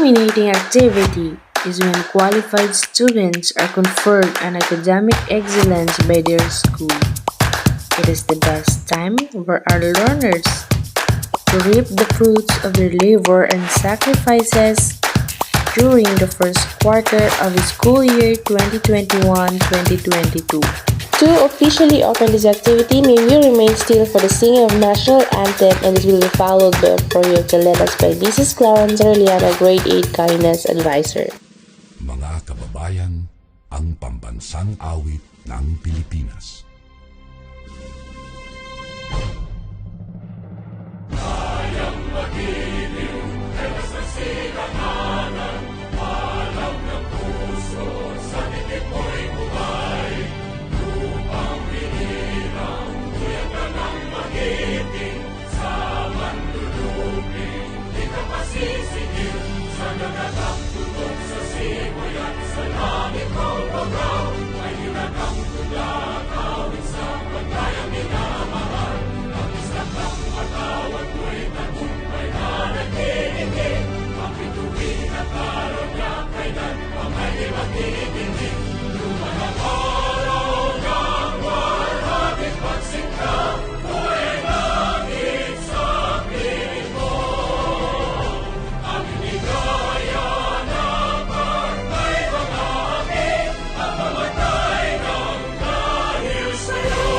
Culminating activity is when qualified students are conferred on academic excellence by their school. It is the best time for our learners to reap the fruits of their labor and sacrifices during the first quarter of the school year 2021-2022. To officially open this activity, may we remain still for the singing of national anthem, and this will be followed by a karaoke led us by Mrs. Clarence Arellano, Grade 8 Kindness Advisor. Mga kababayan, ang pambansang awit ng Pilipinas. Kayang magiliw, ewas ng sikatanan, alam ng puso, sa titik mo'y buhay. Lupang pinirang, tuyag ka ng magiting, sa manluluping, di ka pasisigil, sa nagatang tutok sa simoy at sa langit mo pagaw, ay hinagang tula, kawin sa pagkayang minamahal. Ang isang ng matawad mo'y tagumpay na nagtitindig, ang bituin at araw niya kailan pang ay di magtitindig. Lumanang araw ng warhabing pagsikta, buhay langit sa piling mo. Ang inigaya na pagkay mga akin, at mamatay ng dahil sa'yo.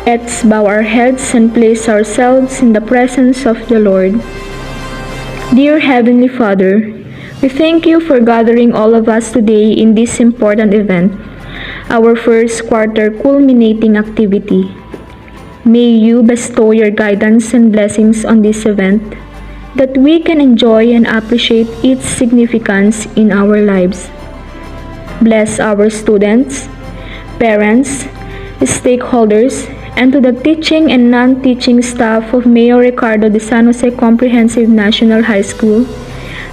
Let's bow our heads and place ourselves in the presence of the Lord. Dear Heavenly Father, we thank you for gathering all of us today in this important event, our first quarter culminating activity. May you bestow your guidance and blessings on this event, that we can enjoy and appreciate its significance in our lives. Bless our students, parents, stakeholders, and to the teaching and non-teaching staff of Mayor Ricardo de San Jose Comprehensive National High School,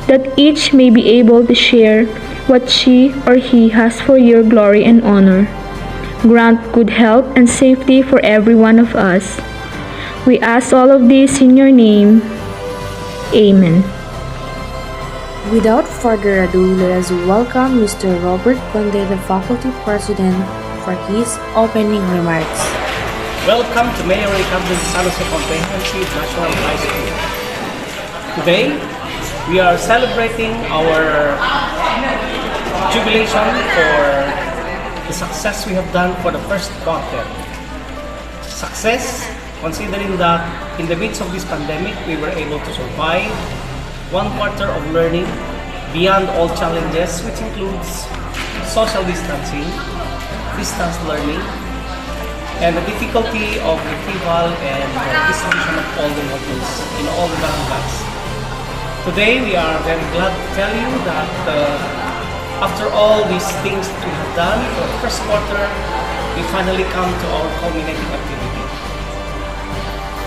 that each may be able to share what she or he has for your glory and honor. Grant good health and safety for every one of us. We ask all of this in your name. Amen. Without further ado, let us welcome Mr. Robert Conde, the Faculty President, for his opening remarks. Welcome to Mayor Ricardian'S San Jose Comprehensive National High School. Today, we are celebrating our jubilation for the success we have done for the first quarter. Success, considering that in the midst of this pandemic, we were able to survive one quarter of learning beyond all challenges, which includes social distancing, distance learning, and the difficulty of retrieval and distribution of all the modules in all the barangays. Today, we are very glad to tell you that after all these things that we have done for the first quarter, we finally come to our culminating activity.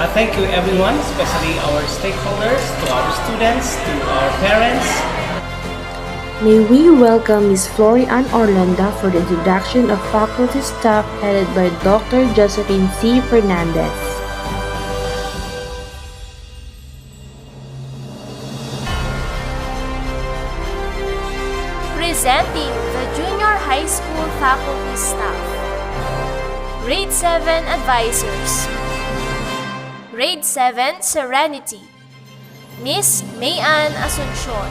I thank you everyone, especially our stakeholders, to our students, to our parents. May we welcome Ms. Florian Orlando for the introduction of faculty staff headed by Dr. Josephine C. Fernandez. Presenting the Junior High School faculty staff. Grade 7 Advisors. Grade 7 Serenity, Miss Mayan Asuncion.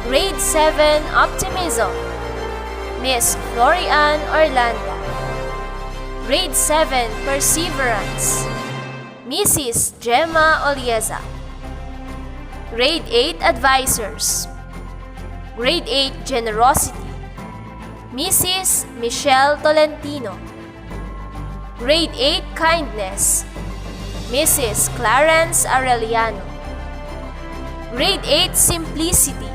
Grade 7 Optimism, Miss Florian Orlando. Grade 7 Perseverance, Mrs. Gemma Olieza. Grade 8 Advisors. Grade 8 Generosity, Mrs. Michelle Tolentino. Grade 8 Kindness, Mrs. Clarence Arellano. Grade 8 Simplicity,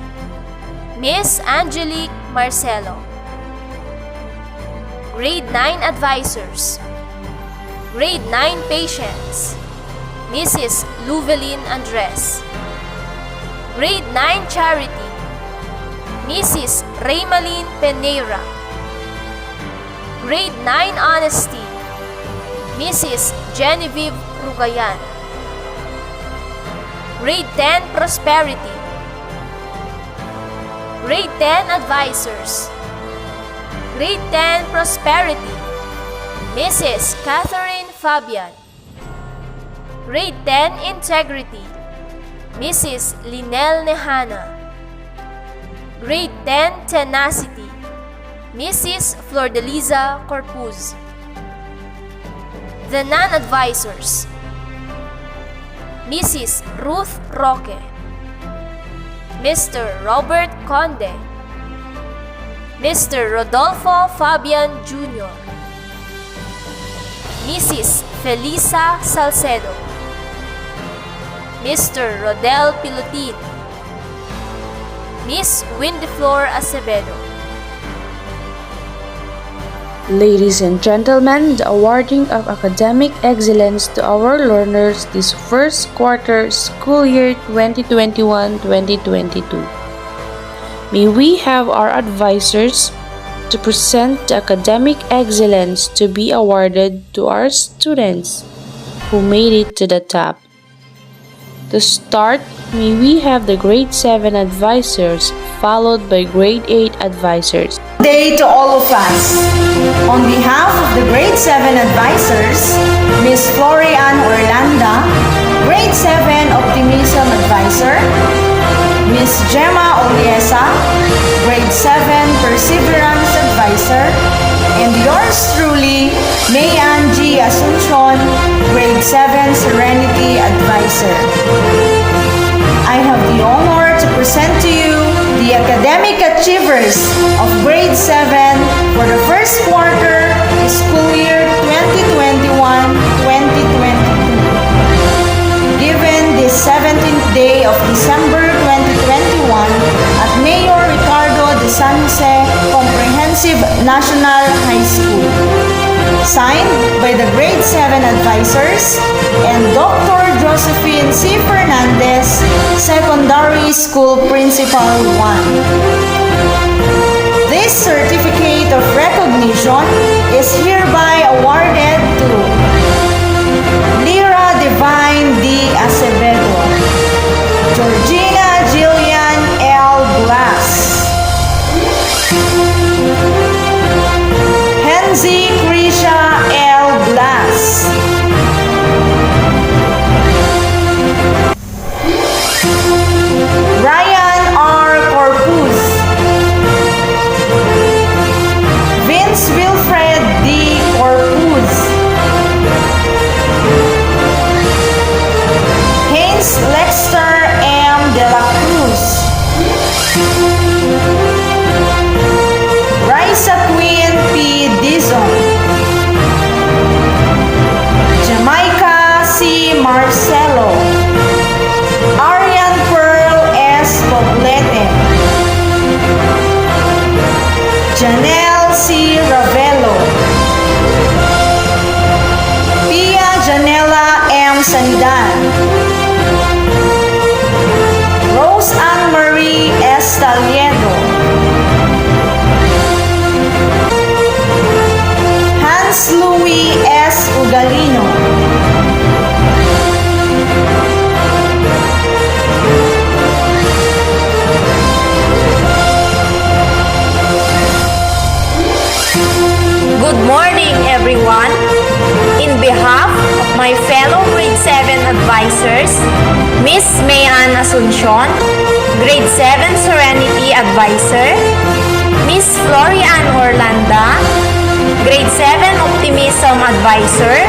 Miss Angelique Marcelo. Grade 9 Advisors. Grade 9 Patients, Mrs. Luvelin Andres. Grade 9 Charity, Mrs. Raymalin Peneira. Grade 9 Honesty, Mrs. Genevieve Rugayan. Grade 10 Prosperity. Grade 10 Advisors. Grade 10 Prosperity, Mrs. Catherine Fabian. Grade 10 Integrity, Mrs. Linel Nehana. Grade 10 Tenacity, Mrs. Flordeliza Corpuz. The Non-Advisors, Mrs. Ruth Roque, Mr. Robert Conde, Mr. Rodolfo Fabian Jr., Mrs. Felisa Salcedo, Mr. Rodel Pilotin, Miss Windiflor Acevedo. Ladies and gentlemen, the awarding of academic excellence to our learners this first quarter school year 2021-2022. May we have our advisors to present the academic excellence to be awarded to our students who made it to the top. To start, may we have the grade 7 advisors followed by grade 8 advisors. Good day to all of us. On behalf of the grade 7 advisors, Miss Florian Orlanda, grade 7 Optimism advisor, Miss Gemma Oliesa, grade 7 Perseverance advisor, and yours truly, Mayan G. Asuncion, grade 7 Serenity advisor. I have the honor to present to you the academic achievers of grade 7 for the first quarter school year 2021-2022. Given this 17th day of December 2021 at Mayor Ricardo de San Jose Comprehensive National High School. Signed by the grade 7 advisors and Dr. Josephine C. Fernandez, Secondary School Principal 1. This certificate of recognition is hereby awarded to Lyra Divine D. Acevedo, Georgina Jillian L. Glass, Henzi Krisha L. Glass, Ryan R. Corpuz, Vince Wilfred D. Corpuz, Haynes Lexter M. De La Cruz, Raisa Queen P. Dizon, Jamaica C. Marcelo, Arian Pearl S. Poblete, Janelle C. Ravelo, Pia Janela M. Sanidan, Rose Ann Marie S. Taliedo, Hans Louis S. Ugalino, Good morning, everyone. In behalf of my fellow grade 7 advisors, Miss Mayan Asuncion, grade 7 Serenity advisor, Miss Florian Orlanda, grade 7 Optimism advisor,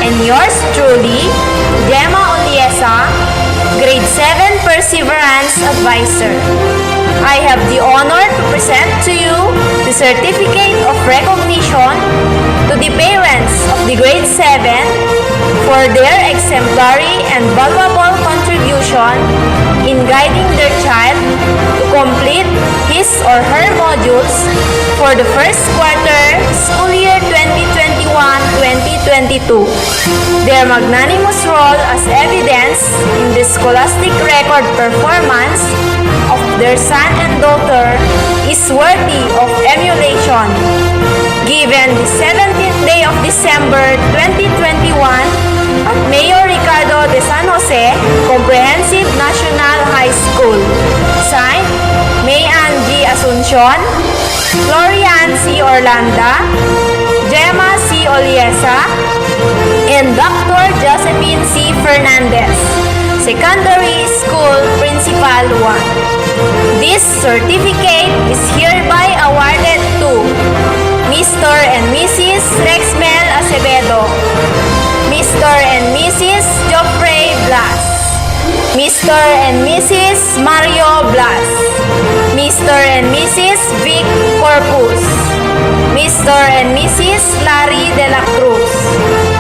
and yours truly, Gemma Oliesa, grade 7 Perseverance advisor. I have the honor to present to you the certificate of recognition to the parents of the grade 7 for their exemplary and valuable contribution in guiding their child to complete his or her modules for the first quarter school year 2021-2022. Their magnanimous role as evidence in the scholastic record performance of their son and daughter is worthy of emulation. Given the 17th day of December 2021 at Mayor Ricardo de San Jose Comprehensive High School. Signed, Mayan G. Asuncion, Florian C. Orlanda, Gemma C. Oliesa, and Dr. Josephine C. Fernandez, Secondary School Principal 1. This certificate is hereby awarded to Mr. and Mrs. Rexmel Acevedo, Mr. and Mrs. Joffrey Blas, Mr. and Mrs. Mario Blas, Mr. and Mrs. Vic Corpus, Mr. and Mrs. Larry De La Cruz,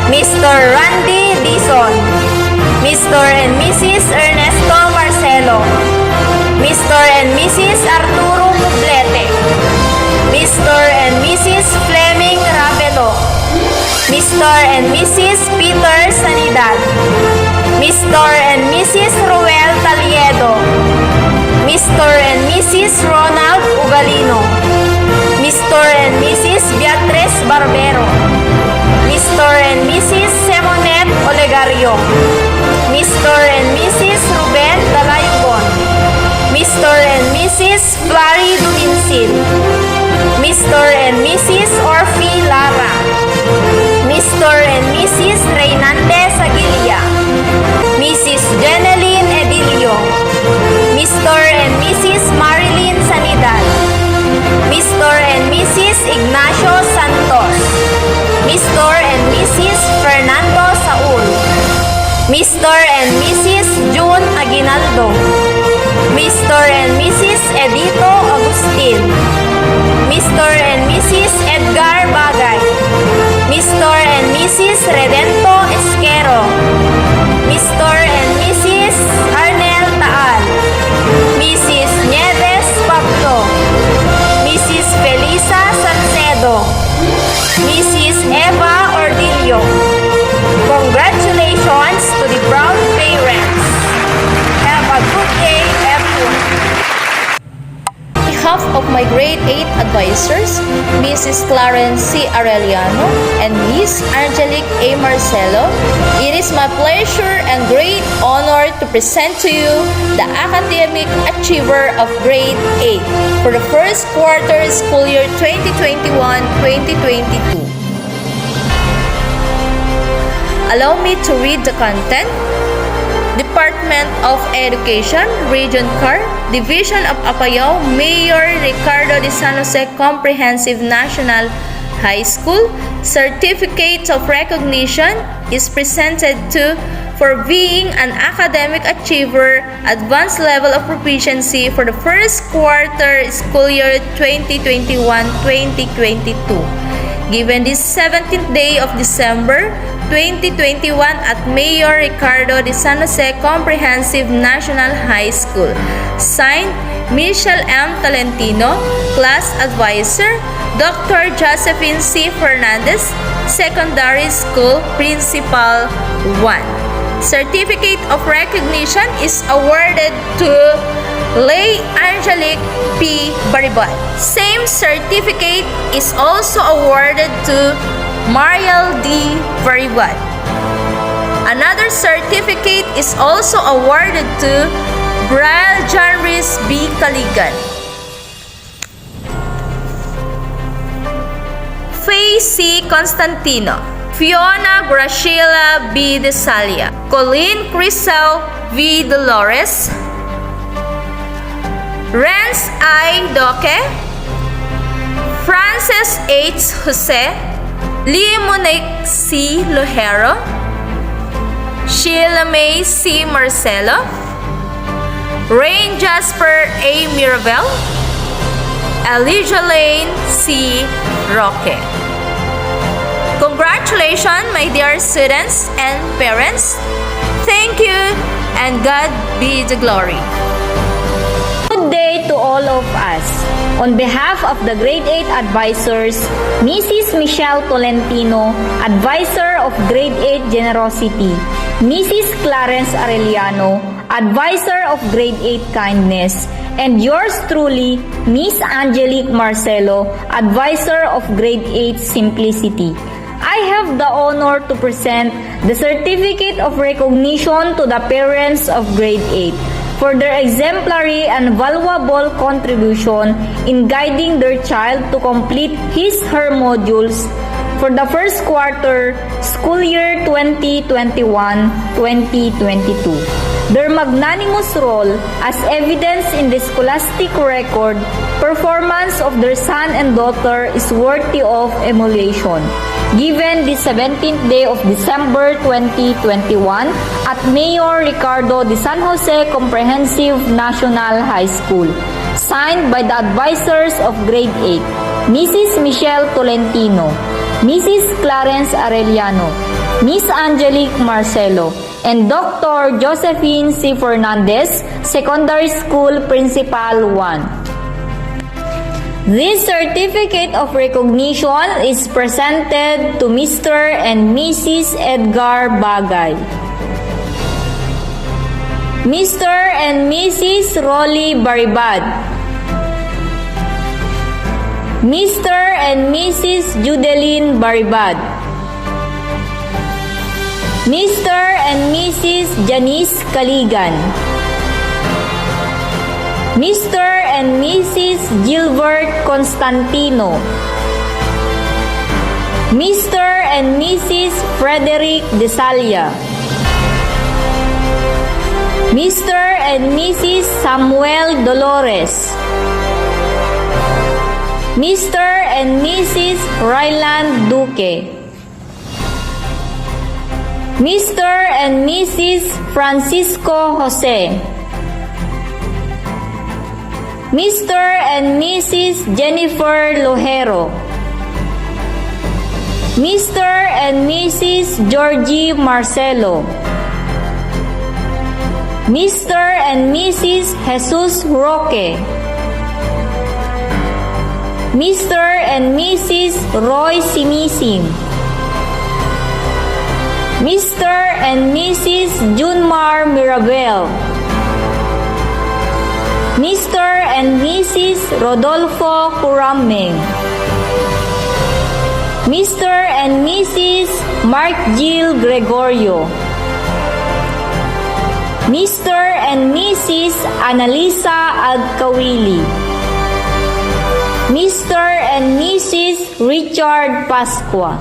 Mr. Randy Dizon, Mr. and Mrs. Ernesto Marcelo, Mr. and Mrs. Arturo Poblete, Mr. and Mrs. Fleming Ravelo, Mr. and Mrs. Peter Sanidad, Mr. and Mrs. Ruel Taliedo, Mr. and Mrs. Ronald Ugalino, Mr. and Mrs. Beatriz Barbero, Mr. and Mrs. Semonet Olegario, Mr. and Mrs. Ruben Dalayubon, Mr. and Mrs. Flary Duminsil, Mr. and Mrs. Orphy Lara, Mr. and Mrs. Reynante Sagilia, Mrs. Jeneline Edilio, Mr. and Mrs. Marilyn Sanidad, Mr. and Mrs. Ignacio Santos, Mr. and Mrs. Fernando Saul, Mr. and Mrs. June Aguinaldo, Mr. and Mrs. Edito Agustin, Mr. and Mrs. Edgar Bagay, Mr. and Mrs. Redento Esquero, Mr. and Mrs. Arnel Taal, Mrs. Nieves Pablo, Mrs. Felisa Salcedo, Mrs. Eva Ordillo. Congratulations to the proud parents. Have a good day, everyone. On behalf of my grade 8 advisors, Mrs. Clarence C. Arellano and Miss Angelique A. Marcelo, it is my pleasure and great honor to present to you the academic achiever of grade 8 for the first quarter school year 2021-2022. Allow me to read the content. Department of Education, Region CAR, Division of Apayao, Mayor Ricardo de San Jose Comprehensive National High School, Certificates of Recognition is presented to for being an academic achiever, advanced level of proficiency for the first quarter school year 2021-2022. Given this 17th day of December 2021 at Mayor Ricardo de San Jose Comprehensive National High School. Signed, Michelle M. Tolentino, Class Advisor, Dr. Josephine C. Fernandez, Secondary School Principal 1. Certificate of Recognition is awarded to Lay Angelique P. Baribal. Same certificate is also awarded to Mariel D. Baribal. Another certificate is also awarded to Brian Janris B. Caligan. Faye C. Constantino, Fiona Graciela B. Desalia, Colleen Crisel V. Dolores, Renz I. Doque, Frances H. Jose, Lee Monique C. Lojero, Sheila May C. Marcelo, Rain Jasper A. Mirabel, Elijah Lane C. Roque. Congratulations, my dear students and parents. Thank you, and God be the glory. Good day to all of us. On behalf of the Grade 8 advisors, Mrs. Michelle Tolentino, Advisor of Grade 8 Generosity, Mrs. Clarence Arellano, Advisor of Grade 8 Kindness, and yours truly, Miss Angelique Marcelo, Advisor of Grade 8 Simplicity. I have the honor to present the Certificate of Recognition to the parents of Grade 8. for their exemplary and valuable contribution in guiding their child to complete his/her modules for the first quarter school year 2021-2022. Their magnanimous role as evidence in the scholastic record performance of their son and daughter is worthy of emulation. Given the 17th day of December 2021 at Mayor Ricardo de San Jose Comprehensive National High School. Signed by the advisors of Grade 8, Mrs. Michelle Tolentino, Mrs. Clarence Arellano, Miss Angelique Marcelo, and Dr. Josephine C. Fernandez, Secondary School Principal 1. This certificate of recognition is presented to Mr. and Mrs. Edgar Bagay, Mr. and Mrs. Rolly Baribad, Mr. and Mrs. Judeline Baribad, Mr. and Mrs. Janice Kaligan, Mr. and Mrs. Gilbert Constantino, Mr. and Mrs. Frederick Desalia, Mr. and Mrs. Samuel Dolores, Mr. and Mrs. Ryland Duque, Mr. and Mrs. Francisco Jose, Mr. and Mrs. Jennifer Lojero, Mr. and Mrs. Georgie Marcelo, Mr. and Mrs. Jesus Roque, Mr. and Mrs. Roy Simisim, Mr. and Mrs. Junmar Mirabel, Mr. and Mrs. Rodolfo Curameng, Mr. and Mrs. Mark Jill Gregorio, Mr. and Mrs. Analisa Agkawili, Mr. and Mrs. Richard Pascua,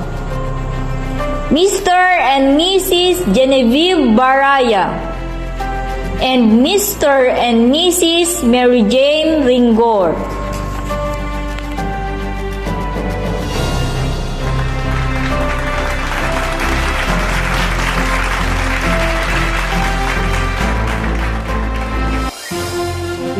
Mr. and Mrs. Genevieve Baraya, and Mr. and Mrs. Mary Jane Ringor.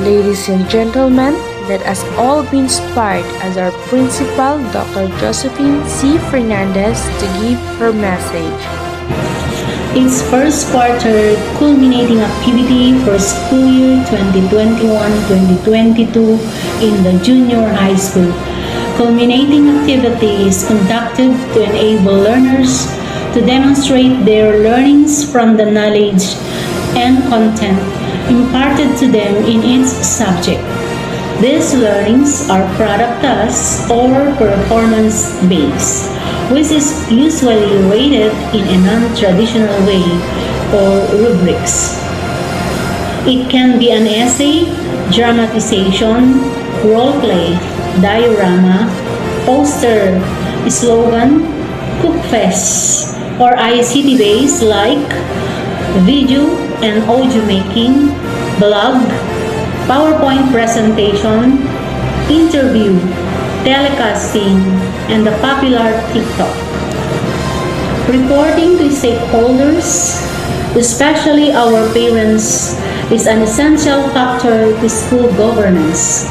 Ladies and gentlemen, let us all be inspired as our principal, Dr. Josephine C. Fernandez, to give her message. Its first quarter culminating activity for school year 2021-2022 in the junior high school. Culminating activity is conducted to enable learners to demonstrate their learnings from the knowledge and content imparted to them in each subject. These learnings are product tasks or performance-based, which is usually rated in a non-traditional way or rubrics. It can be an essay, dramatization, role-play, diorama, poster, slogan, cookfest, or ICT-based like video and audio making, blog, PowerPoint presentation, interview, telecasting, and the popular TikTok. Reporting to stakeholders, especially our parents, is an essential factor to school governance.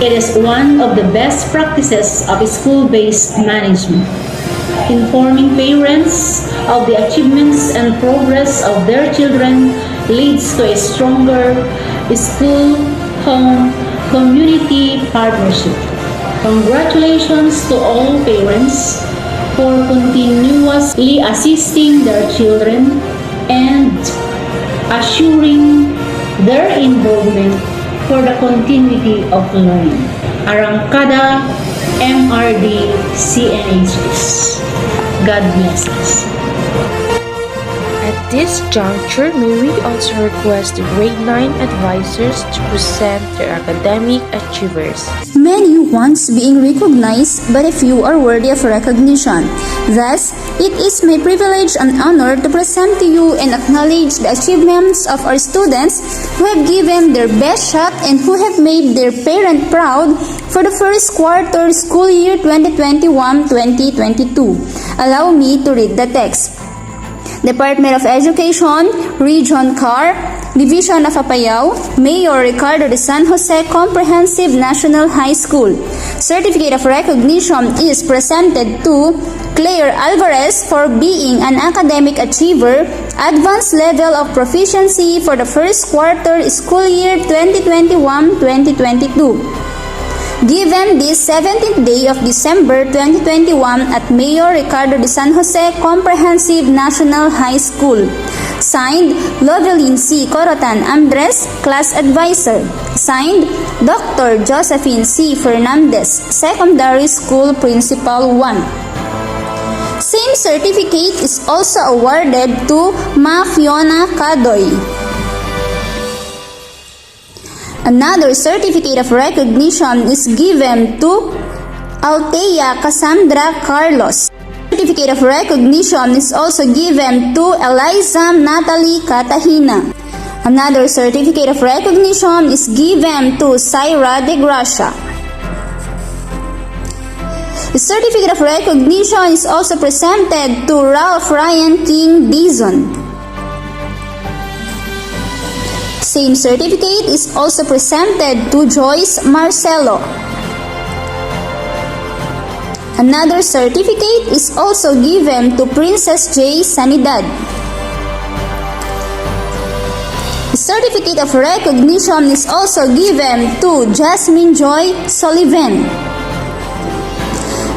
It is one of the best practices of school-based management. Informing parents of the achievements and progress of their children leads to a stronger school-home community partnership. Congratulations to all parents for continuously assisting their children and assuring their involvement for the continuity of learning. Arangkada MRD CNHS. God bless us. At this juncture, may we also request the grade 9 advisors to present their academic achievers. Many once being recognized, but a few are worthy of recognition. Thus, it is my privilege and honor to present to you and acknowledge the achievements of our students who have given their best shot and who have made their parent proud for the first quarter school year 2021-2022. Allow me to read the text. Department of Education, Region CAR, Division of Apayao, Mayor Ricardo de San Jose Comprehensive National High School. Certificate of recognition is presented to Claire Alvarez for being an academic achiever, advanced level of proficiency for the first quarter school year 2021-2022. Given this 17th day of December 2021 at Mayor Ricardo de San Jose Comprehensive National High School. Signed, Lovelyn C. Corotan Andres, Class Advisor. Signed, Dr. Josephine C. Fernandez, Secondary School Principal 1. Same certificate is also awarded to Ma Fiona Cadoy. Another certificate of recognition is given to Althea Cassandra Carlos. Certificate of recognition is also given to Eliza Natalie Catahina. Another certificate of recognition is given to Syra De Gracia. The certificate of recognition is also presented to Ralph Ryan King Dizon. Same certificate is also presented to Joyce Marcelo. Another certificate is also given to Princess J. Sanidad. The certificate of recognition is also given to Jasmine Joy Sullivan.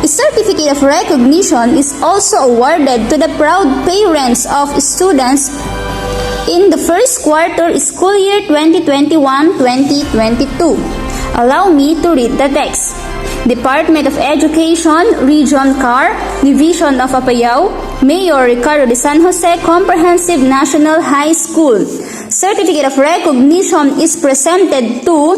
The certificate of recognition is also awarded to the proud parents of students in the first quarter school year 2021-2022. Allow me to read the text. Department of Education, Region CAR, Division of Apayao, Mayor Ricardo de San Jose Comprehensive National High School. Certificate of recognition is presented to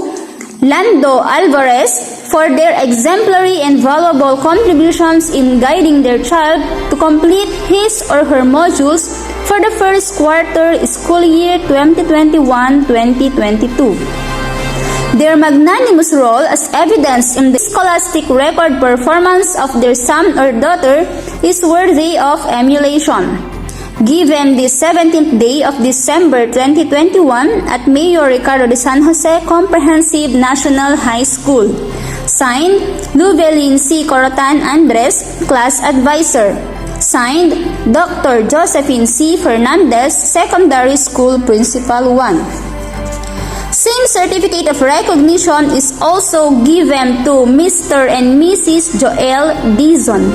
Lando Alvarez for their exemplary and valuable contributions in guiding their child to complete his or her modules for the first quarter school year 2021-2022. Their magnanimous role as evidence in the scholastic record performance of their son or daughter is worthy of emulation. Given the 17th day of December 2021 at Mayor Ricardo de San Jose Comprehensive National High School. Signed, Lovelyn C. Corotan Andres, Class Advisor. Signed, Dr. Josephine C. Fernandez, Secondary School Principal 1. Same certificate of recognition is also given to Mr. and Mrs. Joel Dizon.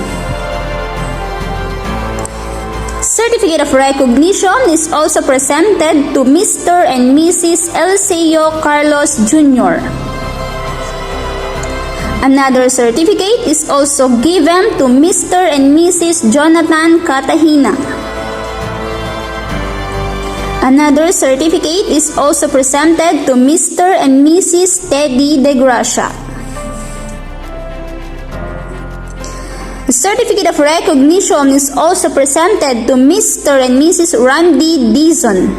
Certificate of recognition is also presented to Mr. and Mrs. Eliseo Carlos Jr. Another certificate is also given to Mr. and Mrs. Jonathan Catahina. Another certificate is also presented to Mr. and Mrs. Teddy De Gracia. The certificate of recognition is also presented to Mr. and Mrs. Randy Dizon.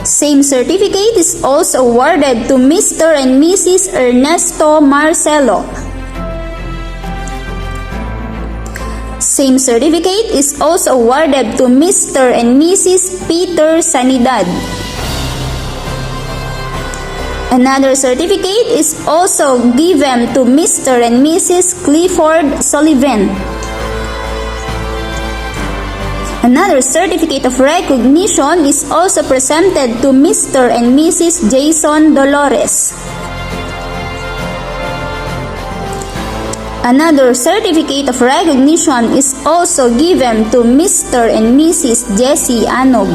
Same certificate is also awarded to Mr. and Mrs. Ernesto Marcelo. Same certificate is also awarded to Mr. and Mrs. Peter Sanidad. Another certificate is also given to Mr. and Mrs. Clifford Sullivan. Another certificate of recognition is also presented to Mr. and Mrs. Jason Dolores. Another certificate of recognition is also given to Mr. and Mrs. Jessie Anog.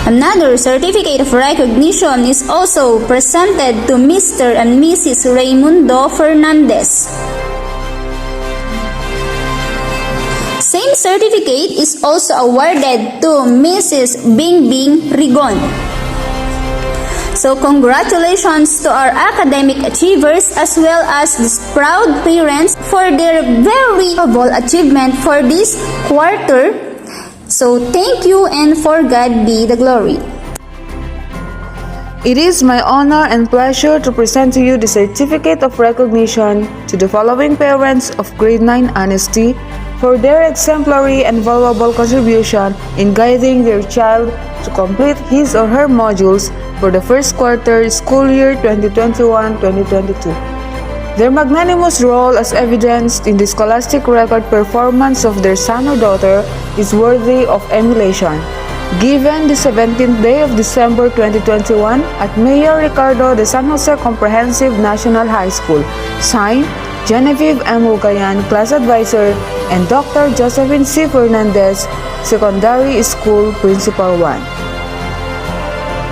Another certificate of recognition is also presented to Mr. and Mrs. Raimundo Fernandez. Same certificate is also awarded to Mrs. Bingbing Rigon. So congratulations to our academic achievers as well as these proud parents for their very noble achievement for this quarter. So thank you and for God be the glory. It is my honor and pleasure to present to you the certificate of recognition to the following parents of grade 9 honesty for their exemplary and valuable contribution in guiding their child to complete his or her modules for the first quarter school year 2021-2022. Their magnanimous role as evidenced in the scholastic record performance of their son or daughter is worthy of emulation. Given the 17th day of December 2021 at Mayor Ricardo de San Jose Comprehensive National High School, signed Genevieve M. Ugayan, Class Advisor, and Dr. Josephine C. Fernandez, Secondary School Principal 1.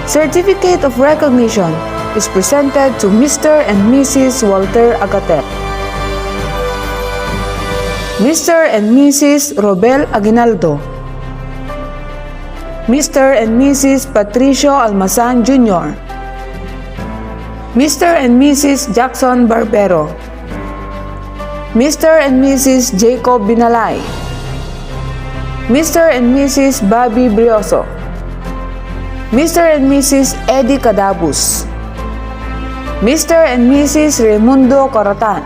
Certificate of recognition is presented to Mr. and Mrs. Walter Agater, Mr. and Mrs. Robel Aguinaldo, Mr. and Mrs. Patricio Almazan Jr., Mr. and Mrs. Jackson Barbero, Mr. and Mrs. Jacob Binalay, Mr. and Mrs. Bobby Brioso, Mr. and Mrs. Eddie Cadabus, Mr. and Mrs. Raimundo Coratan,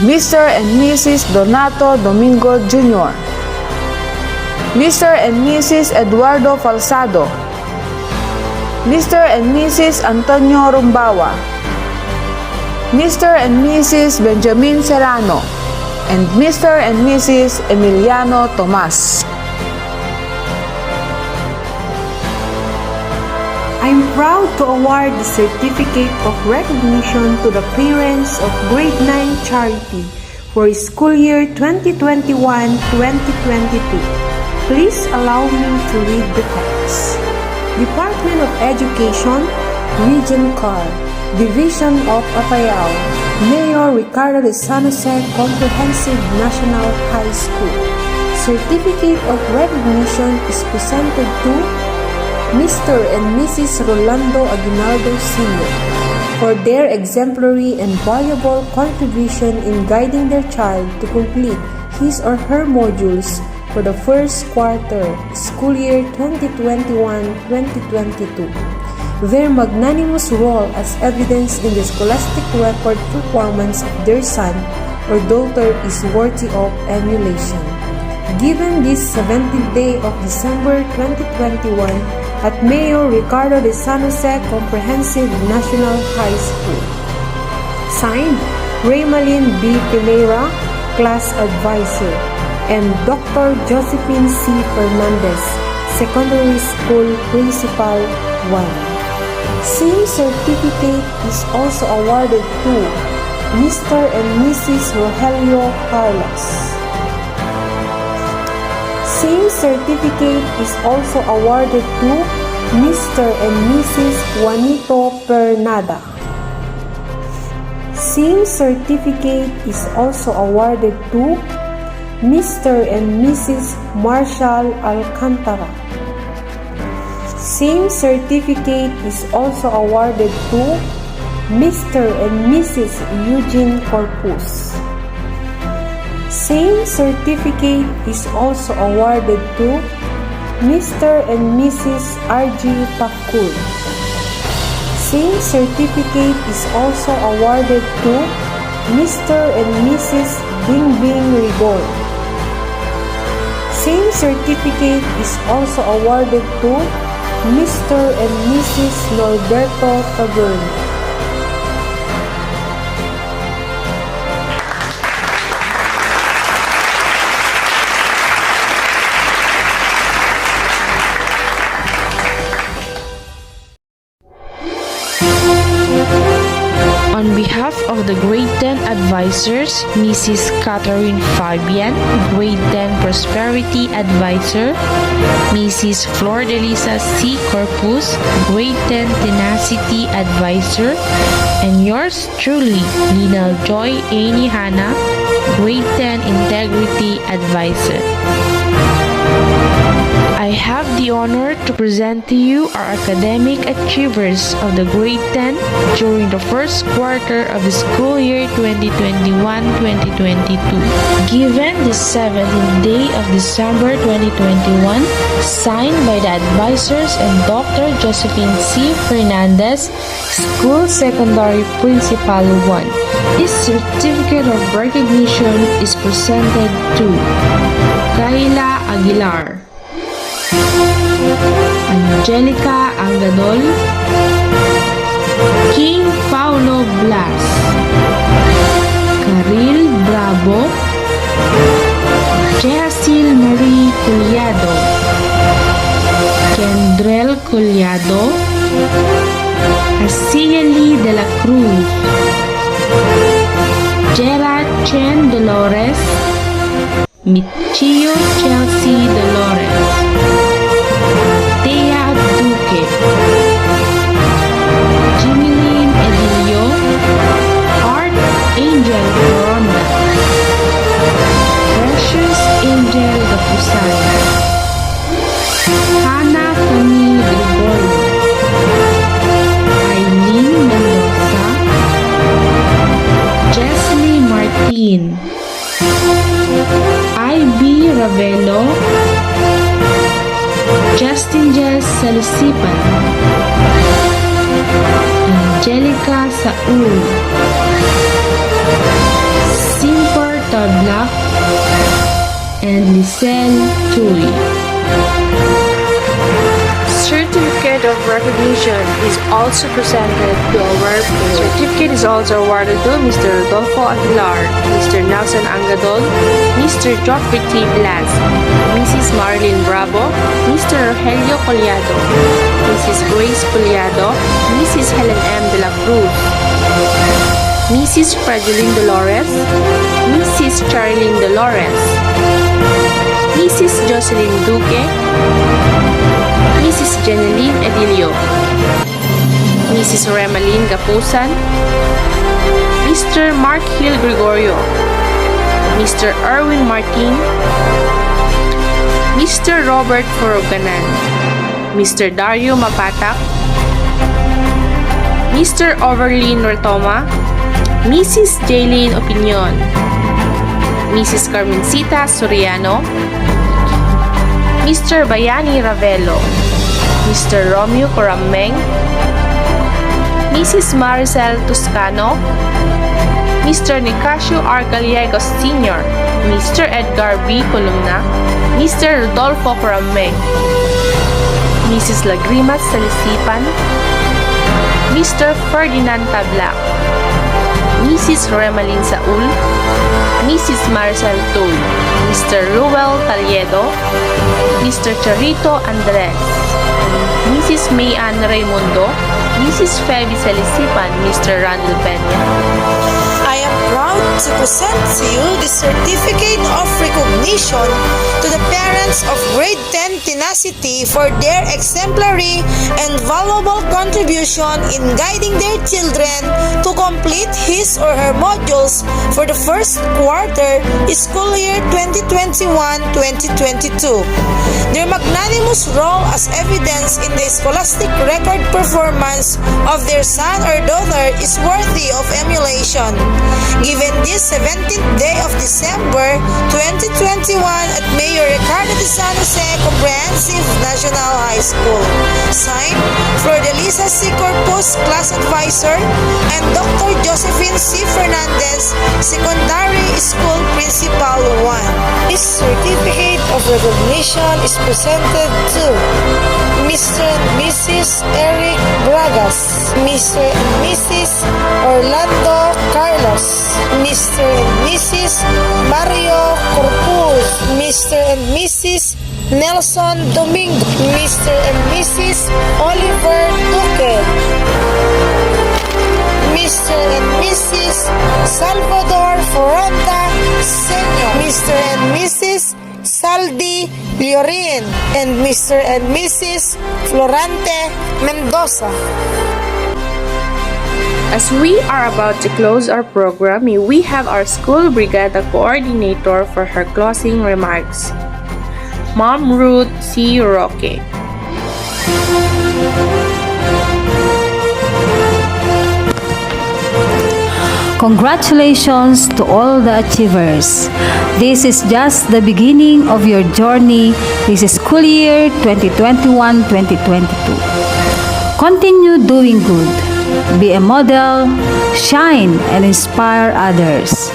Mr. and Mrs. Donato Domingo Jr., Mr. and Mrs. Eduardo Falsado, Mr. and Mrs. Antonio Rumbawa, Mr. and Mrs. Benjamin Serrano, and Mr. and Mrs. Emiliano Tomas. I'm proud to award the Certificate of Recognition to the parents of Grade 9 Charity for school year 2021-2022. Please allow me to read the text. Department of Education, Region CAR, Division of Apayao, Mayor Ricardo de San Jose Comprehensive National High School. Certificate of Recognition is presented to Mr. and Mrs. Rolando Aguinaldo Sr. for their exemplary and valuable contribution in guiding their child to complete his or her modules for the first quarter, school year 2021-2022. Their magnanimous role as evidence in the scholastic record performance of their son or daughter is worthy of emulation. Given this 17th day of December 2021 at Mayor Ricardo de San Jose Comprehensive National High School. Signed, Raymalin B. Pinera, Class Advisor, and Dr. Josephine C. Fernandez, Secondary School Principal 1. Same certificate is also awarded to Mr. and Mrs. Rogelio Carlos. Same certificate is also awarded to Mr. and Mrs. Juanito Pernada. Same certificate is also awarded to Mr. and Mrs. Marshall Alcantara. Same certificate is also awarded to Mr. and Mrs. Eugene Corpus. Same certificate is also awarded to Mr. and Mrs. R.G. Pakul. Same certificate is also awarded to Mr. and Mrs. Bingbing Rigon. Same certificate is also awarded to Mr. and Mrs. Norberto Taberna. On behalf of the Grade 10 Advisors, Mrs. Catherine Fabian, Grade 10 Prosperity Advisor, Mrs. Flor Delisa C. Corpus, Grade 10 Tenacity Advisor, and yours truly, Lina Joy Annie Hanna, Grade 10 Integrity Advisor. I have the honor to present to you our academic achievers of the grade 10 during the first quarter of the school year 2021-2022. Given the 17th day of December 2021, signed by the advisors and Dr. Josephine C. Fernandez, School Secondary Principal 1. This certificate of recognition is presented to Kayla Aguilar, Angelica Angadol, King Paulo Blas, Karil Bravo, Jacil Marie Collado, Kendrell Collado, Asieli de la Cruz, Gerard Chen Dolores, Michio Chelsea Dolores, Thea Duque, Jimilyn Edilio, Art Angel Coronda, Precious Angel Gapusan, Hannah Camille Gregorio, Eileen Mendoza, Jesly Martin, I.B. Ravelo, Justin Jess Salisipan, Angelica Saul, Simper Tablak, and Lisel Tui. Certificate of recognition is also presented to our parents. Certificate is also awarded to Mr. Rodolfo Aguilar, Mr. Nelson Angadol, Mr. Joffrey T. Blas, Mrs. Marlene Bravo, Mr. Rogelio Collado, Mrs. Grace Collado, Mrs. Helen M. de la Cruz, Mrs. Frageline Dolores, Mrs. Charlene Dolores, Mrs. Jocelyn Duque, Mrs. Jeneline Edilio, Mrs. Remaline Gapusan, Mr. Mark Hill Gregorio, Mr. Erwin Martin, Mr. Robert Foroganan, Mr. Dario Mapatak, Mr. Overlin Retoma, Mrs. Jaylene Opinion, Mrs. Carmencita Soriano, Mr. Bayani Ravelo, Mr. Romeo Corameng, Mrs. Maricel Toscano, Mr. Nicasio R. Gallegos Sr., Mr. Edgar B. Columna, Mr. Rodolfo Corameng, Mrs. Lagrimas Salisipan, Mr. Ferdinand Tablak, Mrs. Remaline Saul, Mrs. Maricel Tul, Mr. Ruel Taliedo, Mr. Charito Andres, Mrs. Mayan Raimundo, Mrs. Feby Salisipan, Mr. Randall Peña. I am proud to present to you the certificate of recognition to the parents of grade 10 tenacity for their exemplary and valuable contribution in guiding their children to complete his or her modules for the first quarter school year 2021-2022. Their magnanimous role as evidence in the scholastic record performance of their son or daughter is worthy of emulation. Given this 17th day of December 2021 at Mayor Ricardo de San Jose Comprehensive National High School. Signed, Flordelisa C. Corpus, Class Advisor, and Dr. Josephine C. Fernandez, Secondary School Principal 1. This certificate of recognition is presented to Mr. and Mrs. Eric Bragas, Mr. and Mrs. Orlando Carlos, Mr. and Mrs. Mario Corpus, Mr. and Mrs. Nelson Domingo, Mr. and Mrs. Oliver Duque, Mr. and Mrs. Salvador Foronda Sr., Mr. and Mrs. Saldi Liorin, and Mr. and Mrs. Florante Mendoza. As we are about to close our program, may we have our school brigada coordinator for her closing remarks. Ma'am Ruth C. Roque. Congratulations to all the achievers. This is just the beginning of your journey this school year 2021-2022. Continue doing good. Be a model, shine, and inspire others.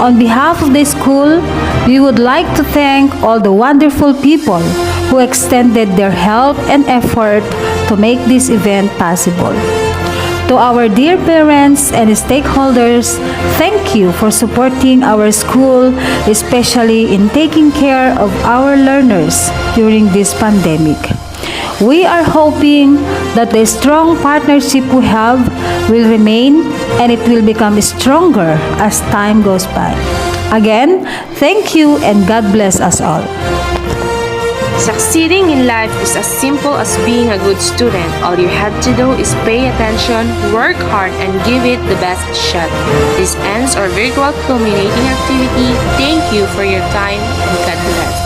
On behalf of the school, we would like to thank all the wonderful people who extended their help and effort to make this event possible. To our dear parents and stakeholders, thank you for supporting our school, especially in taking care of our learners during this pandemic. We are hoping that the strong partnership we have will remain and it will become stronger as time goes by. Again, thank you and God bless us all. Succeeding in life is as simple as being a good student. All you have to do is pay attention, work hard, and give it the best shot. This ends our virtual culminating activity. Thank you for your time and God bless.